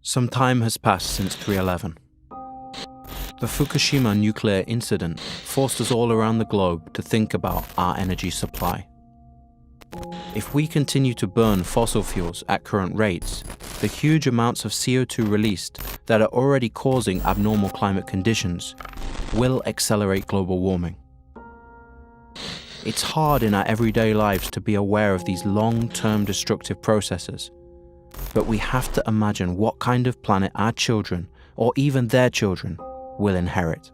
Some time has passed since 3/11. The Fukushima nuclear incident forced us all around the globe to think about our energy supply. If we continue to burn fossil fuels at current rates, the huge amounts of CO2 released that are already causing abnormal climate conditions will accelerate global warming. It's hard in our everyday lives to be aware of these long-term destructive processes, but we have to imagine what kind of planet our children, or even their children, will inherit.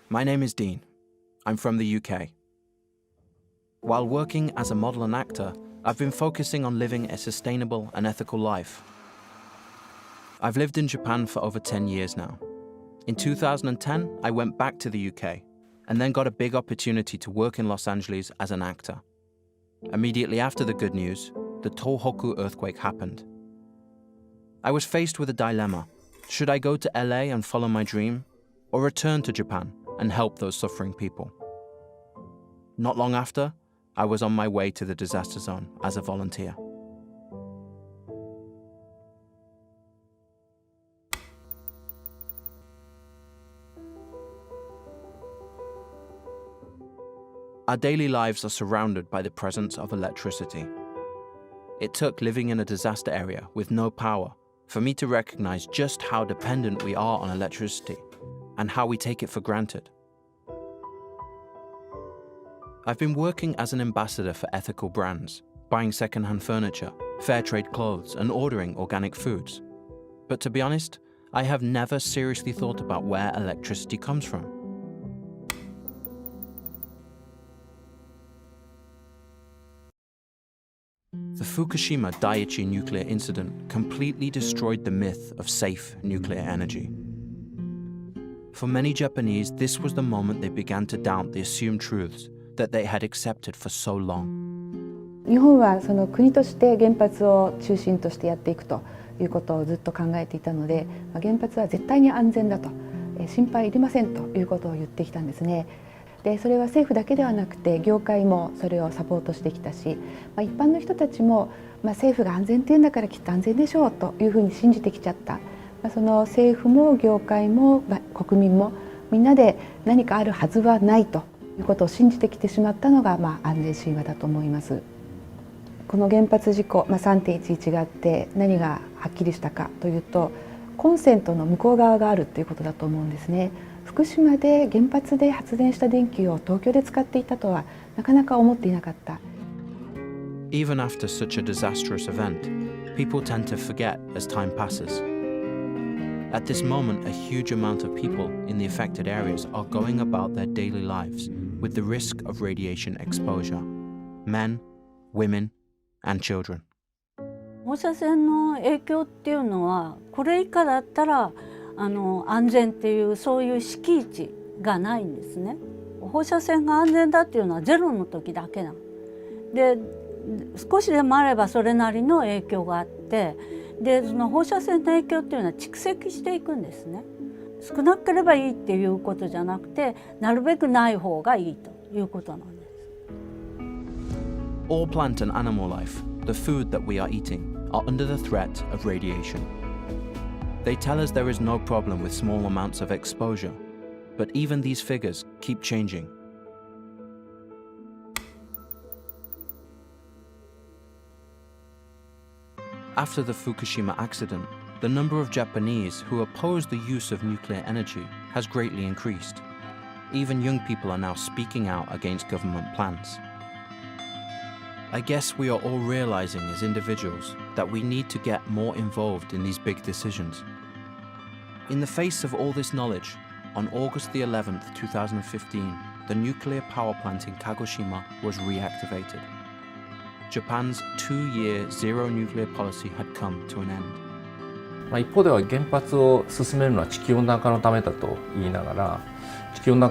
My name is Dean. I'm from the UK. While working as a model and actor, I've been focusing on living a sustainable and ethical life. I've lived in Japan for over 10 years now. In 2010, I went back to the UK and then got a big opportunity to work in Los Angeles as an actor. Immediately after the good news, the Tohoku earthquake happened. I was faced with a dilemma. Should I go to LA and follow my dream, or return to Japan and help those suffering people? Not long after, I was on my way to the disaster zone as a volunteer. Our daily lives are surrounded by the presence of electricity. It took living in a disaster area with no power for me to recognize just how dependent we are on electricity and how we take it for granted. I've been working as an ambassador for ethical brands, buying second-hand furniture, fair trade clothes, and ordering organic foods. But to be honest, I have never seriously thought about where electricity comes from. The Fukushima Daiichi nuclear incident completely destroyed the myth of safe nuclear energy. For many Japanese, this was the moment they began to doubt the assumed truths that they had accepted for so long. 日本はその国として原発を中心としてやっていくということをずっと考えていたので、原発は絶対に安全だと、心配いりませんということを言ってきたんですね。でそれは政府だけではなくて業界もそれをサポートしてきたし、一般の人たちも、政府が安全っていうんだからきっと安全でしょうというふうに信じてきちゃった、その政府も業界も、国民もみんなで何かあるはずはないということを信じてきてしまったのが、安全神話だと思います。この原発事故、3.11があって何がはっきりしたかというと、コンセントの向こう側があるということだと思うんですね。福島で原発で発電した電気を東京で使っていたとはなかなか思っていなかった。Even after such a disastrous event, people tend to forget as time passes. At this moment, a huge amount of people in the affected areas are going about their daily lives with the risk of radiation exposure. Men, women, and children. 放射線の影響っていうのはこれ以下だったら安全っていうそういう敷地がないんですね。放射線が安全だっていうのはゼロの時だけなの。で少しでもあればそれなりの影響があって、でその放射線の影響っていうのは蓄積していくんですね。少なければいいっていうことじゃなくて、なるべくない方がいいということなんです。All plant and animal life, the food that we are eating, are under the threat of radiation. They tell us there is no problem with small amounts of exposure, but even these figures keep changing. After the Fukushima accident, the number of Japanese who oppose the use of nuclear energy has greatly increased. Even young people are now speaking out against government plans. I guess we are all realizing as individuals that we need to get more involved in these big decisions. In the face of all this knowledge, on August the 11th, 2015, the nuclear power plant in Kagoshima was reactivated. Japan's 2-year zero nuclear policy had come to an end. 一方では原発を進めるのは地球温暖化のためだと言いながら、地球温暖化